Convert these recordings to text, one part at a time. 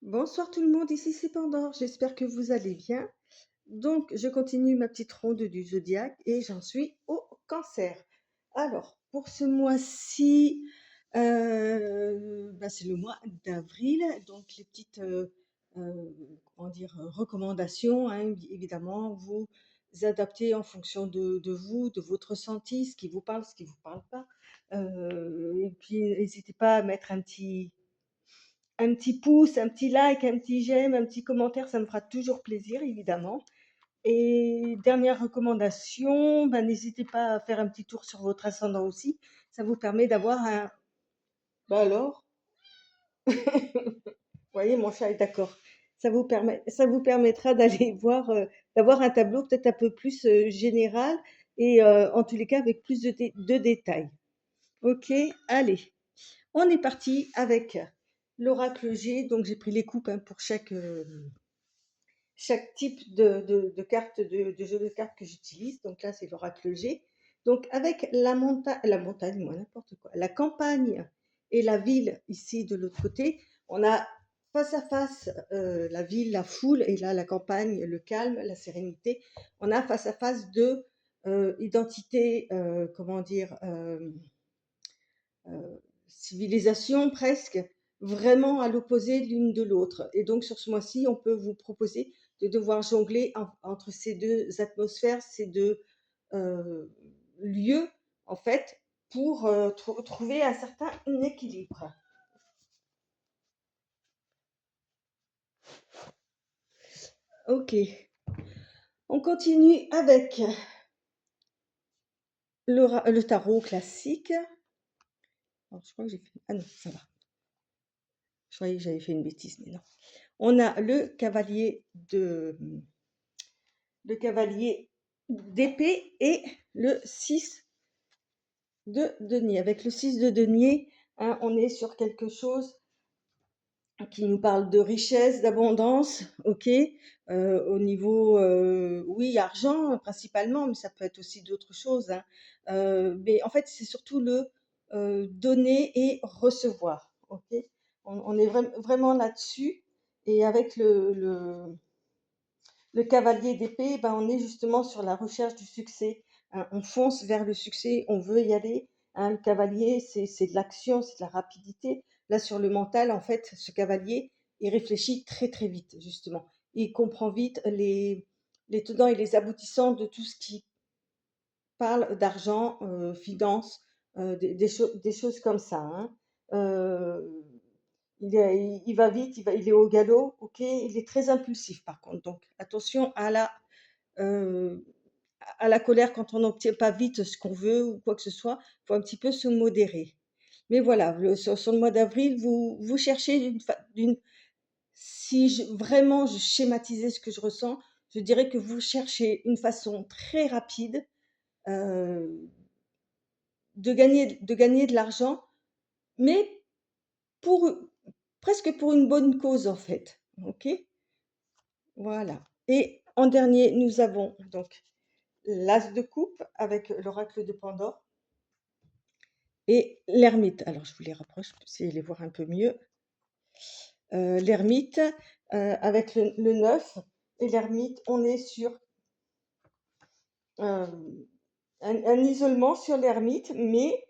Bonsoir tout le monde, ici c'est Pandore, j'espère que vous allez bien. Donc, je continue ma petite ronde du zodiaque et j'en suis au cancer. Alors, pour ce mois-ci, c'est le mois d'avril, donc les petites comment dire, recommandations, hein, évidemment, vous adaptez en fonction de vous, de votre ressenti, ce qui vous parle, ce qui vous parle pas. Et puis, n'hésitez pas à mettre un petit pouce, un petit like, un petit j'aime, un petit commentaire, ça me fera toujours plaisir, évidemment. Et dernière recommandation, n'hésitez pas à faire un petit tour sur votre ascendant aussi. Ça vous permet d'avoir un... Bah alors, vous voyez, mon chat est d'accord. Ça vous permettra d'aller voir, d'avoir un tableau peut-être un peu plus général et en tous les cas avec plus de détails. Ok, allez, on est parti avec l'oracle G. Donc j'ai pris les coupes, hein, pour chaque type de carte de jeu de cartes que j'utilise. Donc là, c'est l'oracle G. Donc avec la montagne, moi n'importe quoi, la campagne et la ville ici de l'autre côté, on a face à face la ville, la foule, et là la campagne, le calme, la sérénité. On a face à face deux identités, comment dire, civilisation presque, vraiment à l'opposé l'une de l'autre. Et donc sur ce mois-ci, on peut vous proposer de devoir jongler entre ces deux atmosphères, ces deux euh, lieux, en fait, pour trouver un certain équilibre. Ok, on continue avec le tarot classique. Alors, je crois que j'ai fait... Ah non, ça va. Je croyais que j'avais fait une bêtise, mais non. On a le cavalier d'épée et le 6 de denier. Avec le 6 de denier, hein, on est sur quelque chose qui nous parle de richesse, d'abondance, ok, au niveau, oui, argent principalement, mais ça peut être aussi d'autres choses, hein. Mais en fait, c'est surtout le donner et recevoir, ok. On est vraiment là-dessus, et avec le cavalier d'épée, on est justement sur la recherche du succès, hein. On fonce vers le succès, on veut y aller, hein. Le cavalier, c'est de l'action, c'est de la rapidité. Là, sur le mental, en fait, ce cavalier, il réfléchit très très vite, justement. Il comprend vite les tenants et les aboutissants de tout ce qui parle d'argent, finance, des choses comme ça, hein. Euh, il va vite, il est au galop, ok. Il est très impulsif par contre, donc attention euh, à la colère quand on n'obtient pas vite ce qu'on veut ou quoi que ce soit. Il faut un petit peu se modérer. Mais voilà, sur le mois d'avril, vous cherchez si vraiment je schématisais ce que je ressens, je dirais que vous cherchez une façon très rapide euh, de gagner de l'argent, mais pour presque pour une bonne cause en fait. Ok, voilà. Et en dernier, nous avons donc l'As de coupe avec l'oracle de Pandore et l'ermite. Alors, je vous les rapproche pour essayer de les voir un peu mieux. L'ermite avec le 9 et l'ermite, on est sur euh, un isolement sur l'ermite, mais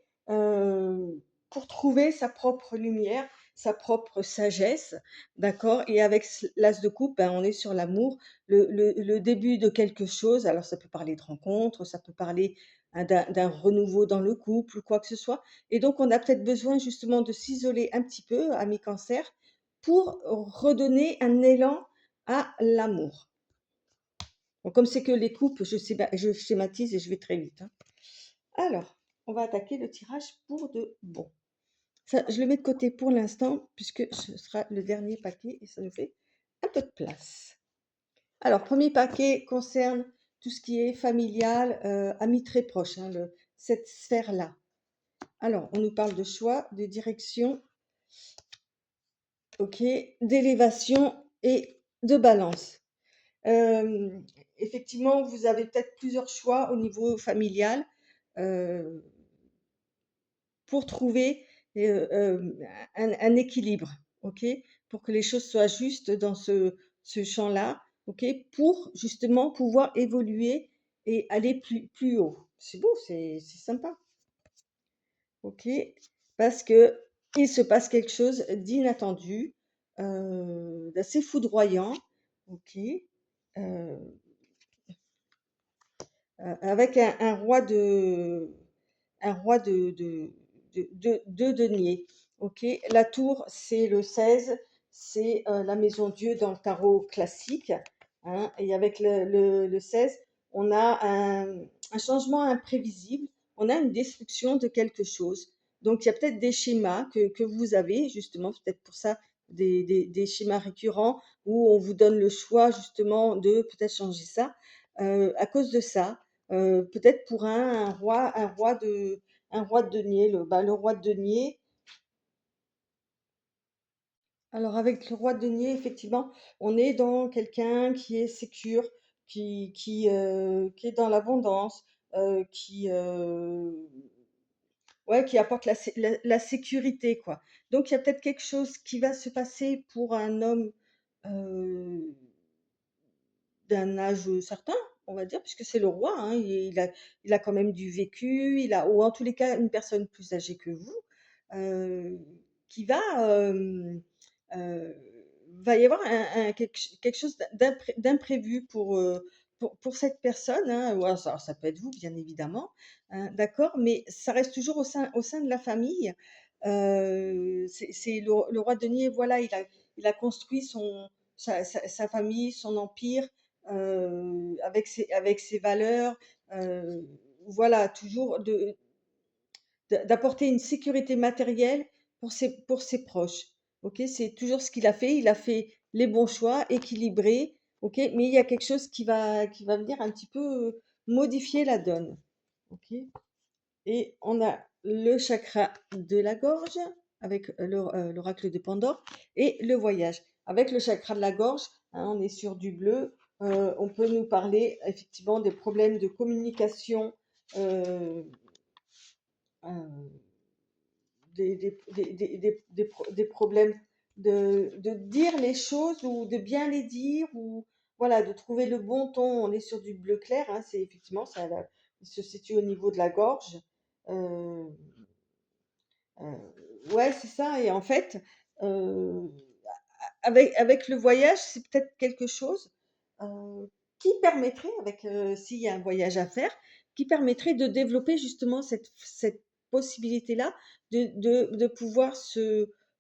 pour trouver sa propre lumière, sa propre sagesse, d'accord. Et avec l'as de coupe, on est sur l'amour, le début de quelque chose. Alors ça peut parler de rencontre, ça peut parler, hein, d'un renouveau dans le couple ou quoi que ce soit. Et donc on a peut-être besoin justement de s'isoler un petit peu, ami cancer, pour redonner un élan à l'amour. Bon, comme c'est que les coupes, je schématise et je vais très vite, hein. Alors, on va attaquer le tirage pour de bon. Ça, je le mets de côté pour l'instant, puisque ce sera le dernier paquet et ça nous fait un peu de place. Alors, premier paquet concerne tout ce qui est familial, amis très proches, hein, cette sphère-là. Alors, on nous parle de choix, de direction, ok, d'élévation et de balance. Euh, Effectivement, vous avez peut-être plusieurs choix au niveau familial. euh, pour trouver un équilibre. OK? Pour que les choses soient justes dans ce champ-là, OK? Pour justement pouvoir évoluer et aller plus haut. C'est beau, c'est sympa, OK? Parce que il se passe quelque chose d'inattendu, d'assez foudroyant, OK? Heu, avec un roi de denier. OK. La tour, c'est le 16, c'est la maison Dieu dans le tarot classique, hein. Et avec le 16, on a un changement imprévisible, on a une destruction de quelque chose. Donc, il y a peut-être des schémas que vous avez, justement, peut-être pour ça, des schémas récurrents où on vous donne le choix, justement, de peut-être changer ça. À cause de ça, peut-être pour un roi de denier, le roi de denier. Alors avec le roi de denier, effectivement, on est dans quelqu'un qui est sécure, qui est dans l'abondance, qui, ouais, qui apporte la sécurité, quoi. Donc il y a peut-être quelque chose qui va se passer pour un homme, heu d'un âge, certain, on va dire, puisque c'est le roi, hein, il a quand même du vécu, il a ou en tous les cas une personne plus âgée que vous, heu, qui va, heu, va y avoir quelque chose d'imprévu pour cette personne, hein, ou alors ça peut être vous, bien évidemment, hein, d'accord? Mais ça reste toujours au sein de la famille. C'est le roi denier, voilà, il a construit sa famille, son empire, avec ses valeurs, voilà, toujours d'apporter une sécurité matérielle pour ses proches. OK? C'est toujours ce qu'il a fait. Il a fait les bons choix, équilibrés. OK? Mais il y a quelque chose qui va venir un petit peu modifier la donne. OK? Et on a le chakra de la gorge avec l'oracle de Pandore et le voyage. Avec le chakra de la gorge, hein, on est sur du bleu. On peut nous parler effectivement des problèmes de communication, euh, euh, des problèmes de dire les choses ou de bien les dire ou voilà, de trouver le bon ton. On est sur du bleu clair, hein, c'est effectivement ça, il se situe au niveau de la gorge. Euh, ouais, c'est ça. Et en fait, euh, avec le voyage, c'est peut-être quelque chose qui permettrait, s'il y a un voyage à faire, qui permettrait de développer justement cette possibilité-là de pouvoir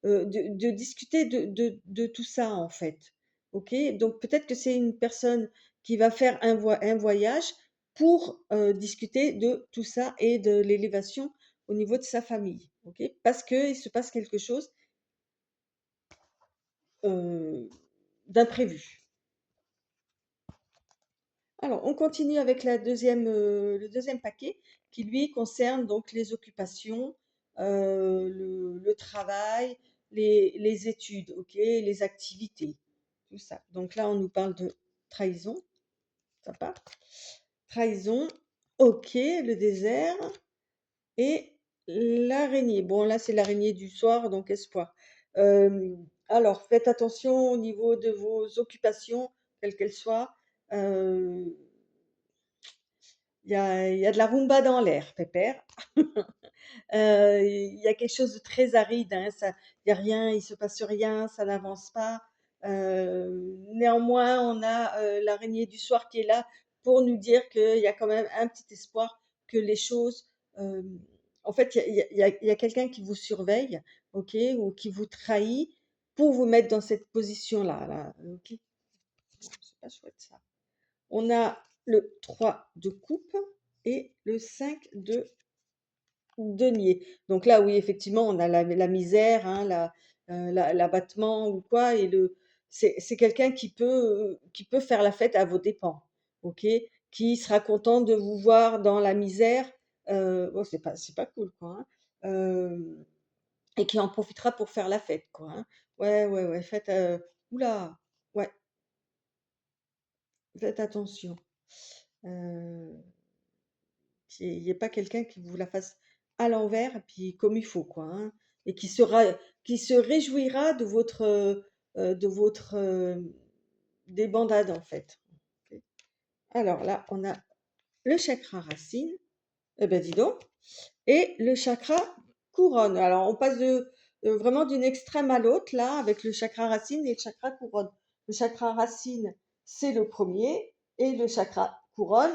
de discuter de tout ça, en fait. OK? Donc peut-être que c'est une personne qui va faire un voyage pour discuter de tout ça et de l'élévation au niveau de sa famille. OK? Parce qu'il se passe quelque chose euh, d'imprévu. Alors, on continue avec le deuxième paquet qui, lui, concerne donc les occupations, le travail, les études, ok, les activités, tout ça. Donc là, on nous parle de trahison, ça part. Trahison, ok, le désert et l'araignée. Bon, là, c'est l'araignée du soir, donc espoir. Euh, alors, faites attention au niveau de vos occupations, quelles qu'elles soient. Euh, il y a de la rumba dans l'air, pépère. Il y a quelque chose de très aride, hein, il y a rien, il se passe rien, ça n'avance pas. Néanmoins, on a l'araignée du soir qui est là pour nous dire qu'il y a quand même un petit espoir que les choses. euh, En fait, il y a quelqu'un qui vous surveille, ok, ou qui vous trahit pour vous mettre dans cette position-là, là, ok. C'est pas chouette ça. On a le 3 de coupe et le 5 de denier. Donc là, oui, effectivement, on a la misère, hein, l'abattement ou quoi, et c'est quelqu'un qui peut faire la fête à vos dépens, ok? Qui sera content de vous voir dans la misère, bon, c'est pas cool, quoi, hein, et qui en profitera pour faire la fête, quoi, hein. Ouais, ouais, ouais, oula, ouais, faites attention. Euh, Qu'il y ait pas quelqu'un qui vous la fasse à l'envers, puis comme il faut, quoi, hein. et qui se réjouira de votre débandade en fait. Ok. Alors là, on a le chakra racine, eh ben dis donc, et le chakra couronne. Alors on passe vraiment d'une extrême à l'autre là avec le chakra racine et le chakra couronne. Le chakra racine, c'est le premier et le chakra couronne,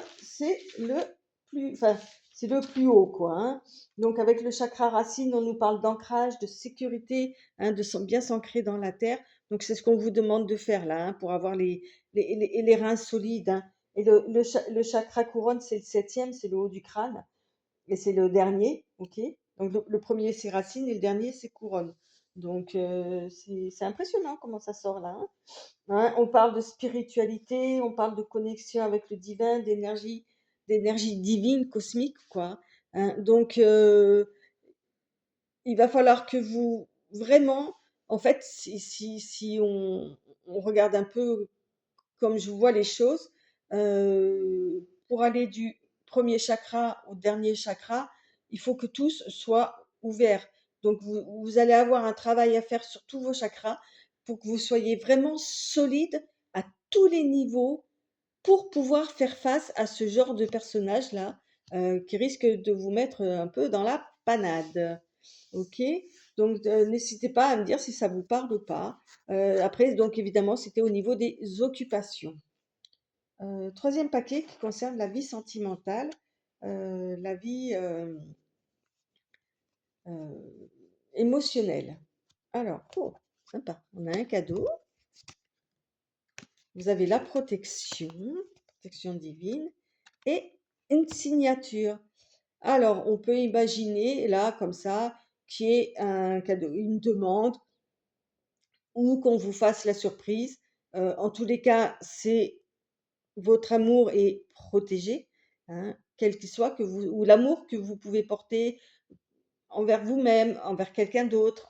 enfin, c'est le plus haut quoi, hein. Donc avec le chakra racine, on nous parle d'ancrage, de sécurité, hein, bien s'ancrer dans la terre. Donc c'est ce qu'on vous demande de faire là, hein, pour avoir les reins solides, hein. Et le chakra couronne, c'est le septième, c'est le haut du crâne. Et c'est le dernier, ok? Donc le premier c'est racine et le dernier c'est couronne. Donc c'est impressionnant comment ça sort là, hein. Hein, on parle de spiritualité, on parle de connexion avec le divin, d'énergie divine, cosmique, quoi, hein. Donc il va falloir que vous vraiment, en fait, si on regarde un peu comme je vois les choses, pour aller du premier chakra au dernier chakra, il faut que tous soient ouverts. Donc vous allez avoir un travail à faire sur tous vos chakras pour que vous soyez vraiment solide à tous les niveaux pour pouvoir faire face à ce genre de personnage-là, qui risque de vous mettre un peu dans la panade. Ok? Donc n'hésitez pas à me dire si ça vous parle ou pas. Après, donc évidemment, c'était au niveau des occupations. Troisième paquet qui concerne la vie sentimentale, la vie émotionnelle. Alors, oh, sympa. On a un cadeau. Vous avez la protection divine et une signature. Alors, on peut imaginer là, comme ça, qu'il y ait un cadeau, une demande ou qu'on vous fasse la surprise. En tous les cas, c'est votre amour est protégé, hein, quel qu'il soit, ou l'amour que vous pouvez porter envers vous-même, envers quelqu'un d'autre,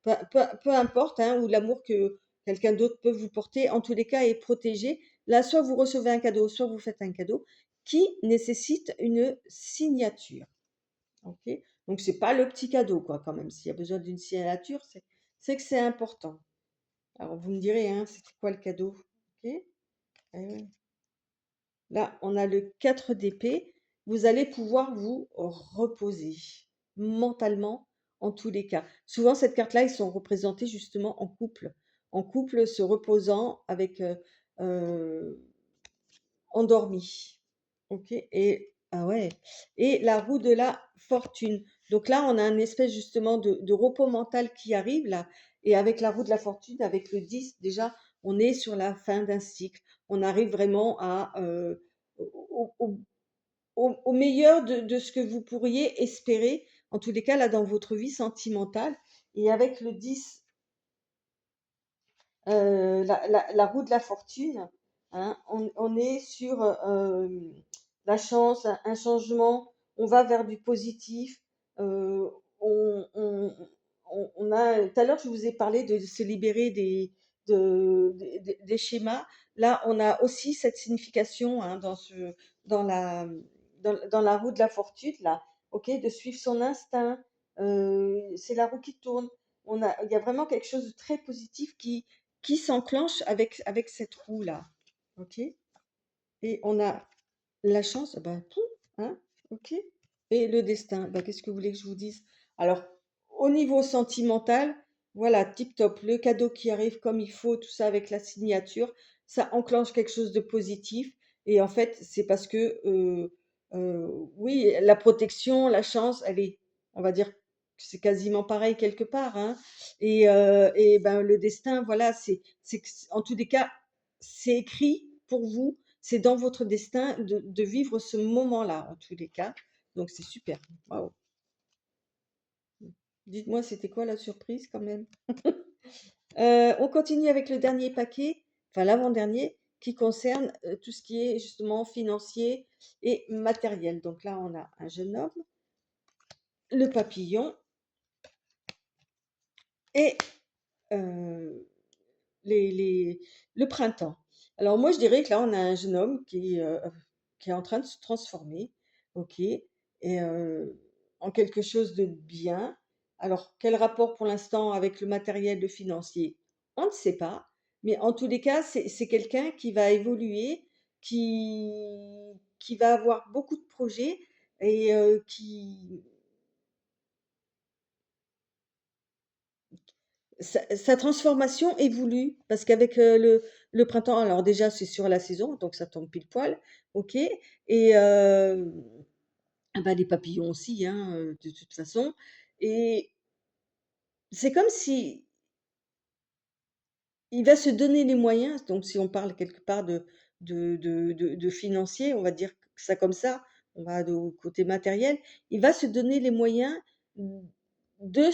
peu importe, hein, ou l'amour que quelqu'un d'autre peut vous porter, en tous les cas, est protégé. Là, soit vous recevez un cadeau, soit vous faites un cadeau qui nécessite une signature. Ok? Donc, c'est pas le petit cadeau, quoi, quand même. S'il y a besoin d'une signature, c'est que c'est important. Alors, vous me direz, hein, c'était quoi le cadeau? Ok? Eh là, on a le 4 d'épée. Vous allez pouvoir vous reposer mentalement en tous les cas. Souvent, cette carte-là, ils sont représentés justement en couple se reposant avec euh, endormi. Ok. Et ah ouais. Et la roue de la fortune. Donc là, on a un espèce justement de repos mental qui arrive là. Et avec la roue de la fortune, avec le 10, déjà, on est sur la fin d'un cycle. On arrive vraiment au, au- au meilleur de ce que vous pourriez espérer, en tous les cas, là, dans votre vie sentimentale. Et avec le 10, la roue de la fortune, hein, on est sur la chance, un changement, on va vers du positif. euh, on, on, tout à l'heure, je vous ai parlé de se libérer des schémas. Là, on a aussi cette signification, hein, dans dans la roue de la fortune, là, ok, de suivre son instinct. C'est la roue qui tourne. Il y a vraiment quelque chose de très positif qui s'enclenche avec cette roue-là. OK? Et on a la chance, ben, tout, hein? OK? Et le destin, ben, qu'est-ce que vous voulez que je vous dise? Alors, au niveau sentimental, voilà, tip top, le cadeau qui arrive comme il faut, tout ça avec la signature, ça enclenche quelque chose de positif. Et en fait, c'est parce que, oui, la protection, la chance, on va dire, que c'est quasiment pareil quelque part, hein. Et ben, le destin, voilà, en tous les cas, c'est écrit pour vous, c'est dans votre destin de vivre ce moment-là, en tous les cas. Donc, c'est super. Waouh. Dites-moi, c'était quoi la surprise quand même? On continue avec le dernier paquet, enfin l'avant-dernier, qui concerne tout ce qui est justement financier et matériel. Donc là, on a un jeune homme, le papillon et euh, le printemps. Alors moi, je dirais que là, on a un jeune homme qui est en train de se transformer, ok, et en quelque chose de bien. Alors, quel rapport pour l'instant avec le matériel, le financier? On ne sait pas, mais en tous les cas, c'est quelqu'un qui va évoluer, qui va avoir beaucoup de projets et qui sa transformation évolue parce qu'avec, le printemps, alors déjà, c'est sur la saison, donc ça tombe pile poil, OK, et ah bah, les papillons aussi, hein, de toute façon, et c'est comme si il va se donner les moyens, donc si on parle quelque part de financier, on va dire ça comme ça, on va au côté matériel, il va se donner les moyens d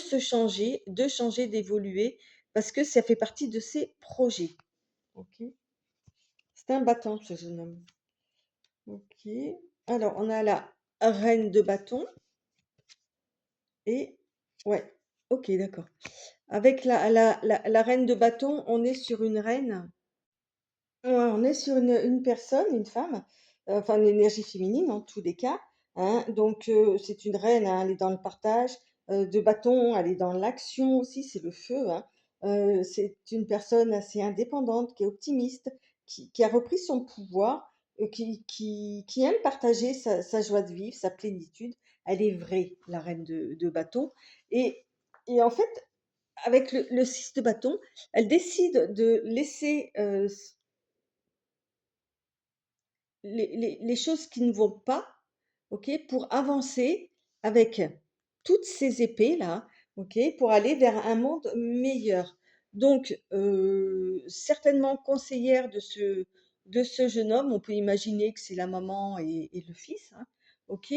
de changer, d'évoluer, parce que ça fait partie de ses projets. OK. C'est un bâton, ce jeune homme. OK. Alors, on a la reine de bâton et ouais, OK, d'accord. Avec la reine de bâton, on est sur une reine. Ouais, on est sur une personne, une femme, enfin une énergie féminine en tous les cas, hein. Donc c'est une reine, hein, elle est dans le partage, de bâton, elle est dans l'action aussi, c'est le feu, hein. C'est une personne assez indépendante, qui est optimiste, qui a repris son pouvoir, qui aime partager sa joie de vivre, sa plénitude. Elle est vraie, la reine de bâton, et et en fait, avec le 6 de bâton, elle décide de laisser, les choses qui ne vont pas, OK, pour avancer avec toutes ces épées-là, OK, pour aller vers un monde meilleur. Donc, certainement conseillère de ce jeune homme, on peut imaginer que c'est la maman et le fils, hein, OK.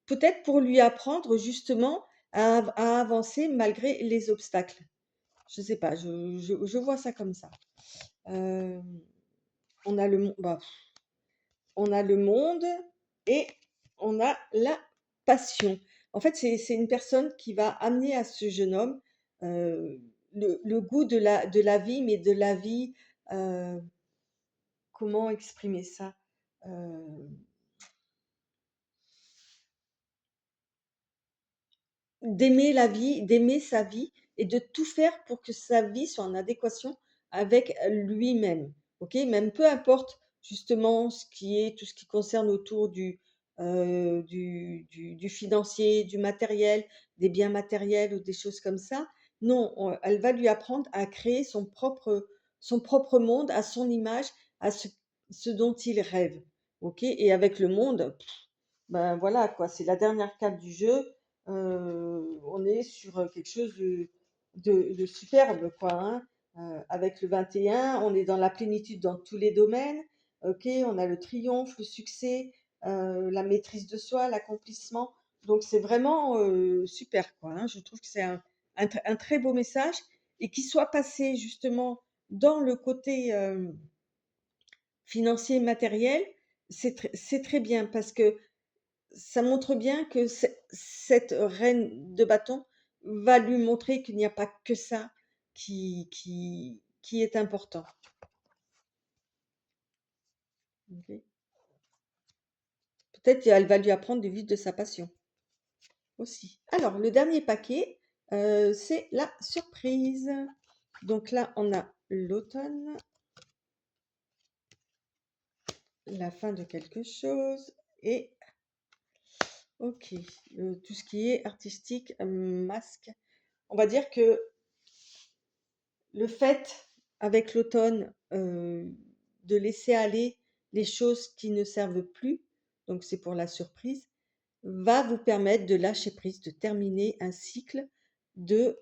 Peut-être pour lui apprendre justement à avancer malgré les obstacles. Je sais pas, je vois ça comme ça. Hem, on a le mon bah on a le monde et on a la passion. En fait, c'est une personne qui va amener à ce jeune homme le goût de la vie, mais de la vie, euh, comment exprimer ça? Euh, D'aimer la vie, d'aimer sa vie et de tout faire pour que sa vie soit en adéquation avec lui-même. OK? Même peu importe justement ce qui est tout ce qui concerne autour du financier, du matériel, des biens matériels ou des choses comme ça. Non, elle va lui apprendre à créer son propre monde à son image, à ce dont il rêve. OK? Et avec le monde, ben voilà quoi, c'est la dernière carte du jeu. On est sur quelque chose de superbe, quoi, hein. Avec le 21, on est dans la plénitude dans tous les domaines. Ok, on a le triomphe, le succès, la maîtrise de soi, l'accomplissement. Donc c'est vraiment super, quoi, hein. Je trouve que c'est un très beau message et qu'il soit passé justement dans le côté financier, matériel, c'est très bien parce que ça montre bien que cette reine de bâton va lui montrer qu'il n'y a pas que ça qui est important. Ok. Peut-être qu'elle va lui apprendre de vivre de sa passion aussi. Alors, le dernier paquet, c'est la surprise. Donc là, on a l'automne, la fin de quelque chose et ok, tout ce qui est artistique, masque. On va dire que le fait, avec l'automne, de laisser aller les choses qui ne servent plus, donc c'est pour la surprise, va vous permettre de lâcher prise, de terminer un cycle de,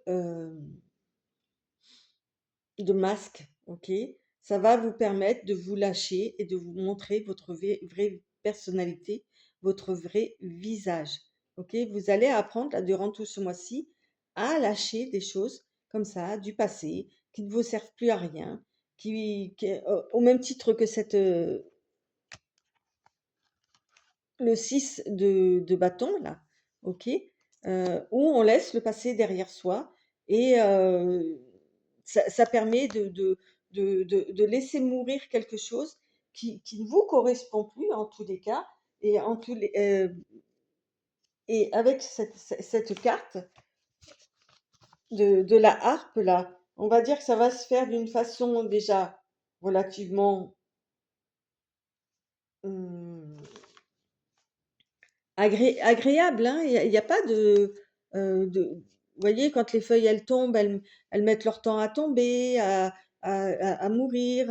de masques, OK? Ça va vous permettre de vous lâcher et de vous montrer votre vraie personnalité, votre vrai visage, OK? Vous allez apprendre, là, durant tout ce mois-ci, à lâcher des choses comme ça, du passé, qui ne vous servent plus à rien, au même titre que le 6 de bâton, là, OK? Où on laisse le passé derrière soi et ça permet de laisser mourir quelque chose qui ne vous correspond plus en tous les cas et avec cette carte, de la harpe là, on va dire que ça va se faire d'une façon déjà relativement hum, agréable, hein. Il y a pas vous voyez, quand les feuilles elles tombent, elles mettent leur temps à tomber, à mourir,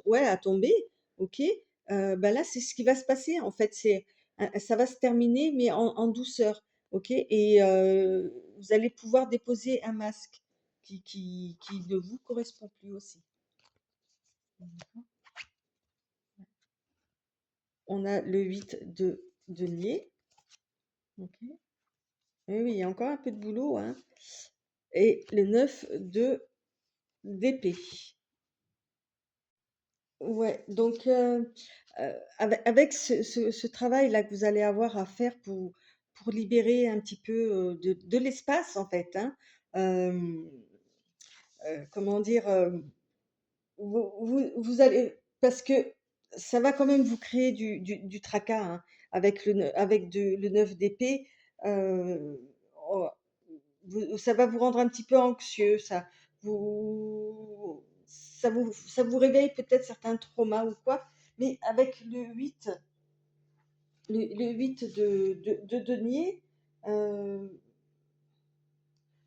ouais, à tomber, ok. Bah là, c'est ce qui va se passer en fait. Ça va se terminer, mais en douceur, ok. Et vous allez pouvoir déposer un masque qui ne vous correspond plus aussi. On a le 8 de denier, ok. Oui, oui, il y a encore un peu de boulot, hein. Et le 9 de d'épée. Ouais, donc avec ce travail-là que vous allez avoir à faire pour libérer un petit peu de l'espace, en fait, hein, euh, comment dire, vous allez, parce que ça va quand même vous créer du tracas, hein, avec le 9 d'épée. euh, oh, ça va vous rendre un petit peu anxieux, ça vous réveille peut-être certains traumas ou quoi, mais avec le 8 de denier, euh,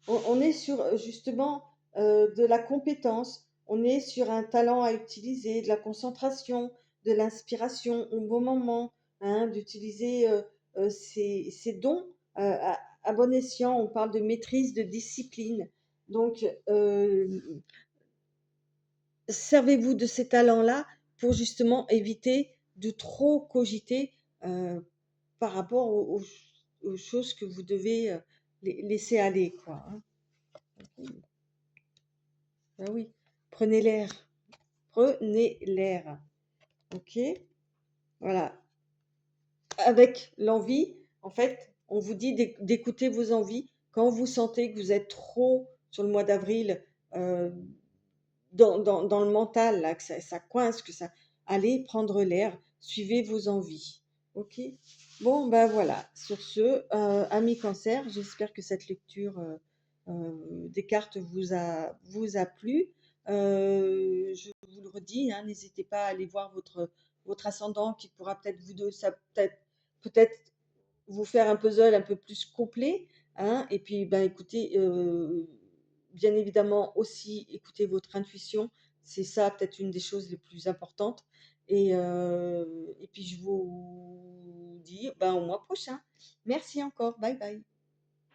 on est sur justement de la compétence, on est sur un talent à utiliser, de la concentration, de l'inspiration au bon moment, hein, d'utiliser ses dons à bon escient. On parle de maîtrise, de discipline. Donc, servez-vous de ces talents-là pour justement éviter de trop cogiter euh, par rapport aux choses que vous devez laisser aller, quoi, hein. Ah oui, prenez l'air, prenez l'air, ok? Voilà. Avec l'envie, en fait, on vous dit d'écouter vos envies. Quand vous sentez que vous êtes trop sur le mois d'avril, euh, dans le mental, là, que ça coince, allez prendre l'air, suivez vos envies. Ok? Bon, ben voilà. Sur ce, amis cancer, j'espère que cette lecture des cartes vous a plu. Je vous le redis, hein, n'hésitez pas à aller voir votre ascendant qui pourra peut-être peut-être vous faire un puzzle un peu plus complet, hein. Et puis, ben, écoutez, bien évidemment aussi écouter votre intuition. C'est ça peut-être une des choses les plus importantes. Et puis je vous dis ben, au mois prochain. Merci encore. Bye bye.